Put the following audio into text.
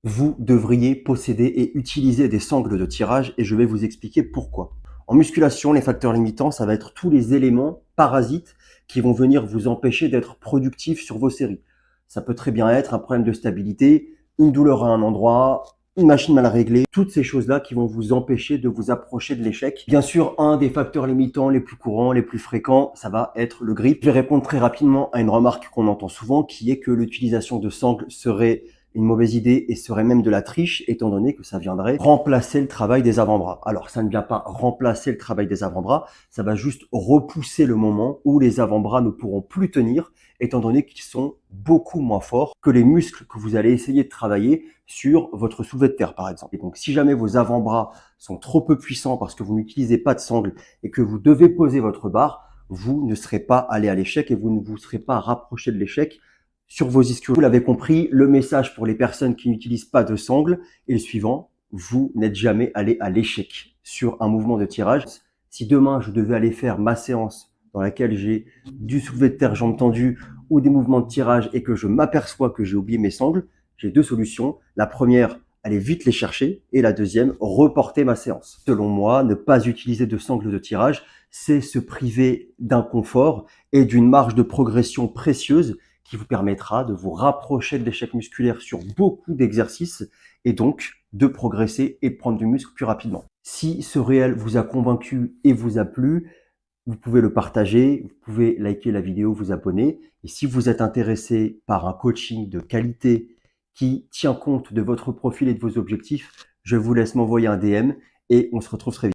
Vous devriez posséder et utiliser des sangles de tirage et je vais vous expliquer pourquoi. En musculation, les facteurs limitants, ça va être tous les éléments parasites qui vont venir vous empêcher d'être productif sur vos séries. Ça peut très bien être un problème de stabilité, une douleur à un endroit, une machine mal réglée, toutes ces choses-là qui vont vous empêcher de vous approcher de l'échec. Bien sûr, un des facteurs limitants les plus courants, les plus fréquents, ça va être le grip. Je vais répondre très rapidement à une remarque qu'on entend souvent qui est que l'utilisation de sangles serait une mauvaise idée et serait même de la triche, étant donné que ça viendrait remplacer le travail des avant-bras. Alors, ça ne vient pas remplacer le travail des avant-bras, ça va juste repousser le moment où les avant-bras ne pourront plus tenir, étant donné qu'ils sont beaucoup moins forts que les muscles que vous allez essayer de travailler sur votre soulevé de terre, par exemple. Et donc, si jamais vos avant-bras sont trop peu puissants parce que vous n'utilisez pas de sangle et que vous devez poser votre barre, vous ne serez pas allé à l'échec et vous ne vous serez pas rapproché de l'échec sur vos ischios. Vous l'avez compris, le message pour les personnes qui n'utilisent pas de sangle est le suivant: vous n'êtes jamais allé à l'échec sur un mouvement de tirage. Si demain je devais aller faire ma séance dans laquelle j'ai du soulevé de terre jambes tendues ou des mouvements de tirage et que je m'aperçois que j'ai oublié mes sangles, j'ai deux solutions. La première, aller vite les chercher, et la deuxième, reporter ma séance. Selon moi, ne pas utiliser de sangles de tirage, c'est se priver d'un confort et d'une marge de progression précieuse qui vous permettra de vous rapprocher de l'échec musculaire sur beaucoup d'exercices et donc de progresser et de prendre du muscle plus rapidement. Si ce réel vous a convaincu et vous a plu, vous pouvez le partager, vous pouvez liker la vidéo, vous abonner. Et si vous êtes intéressé par un coaching de qualité qui tient compte de votre profil et de vos objectifs, je vous laisse m'envoyer un DM et on se retrouve très vite.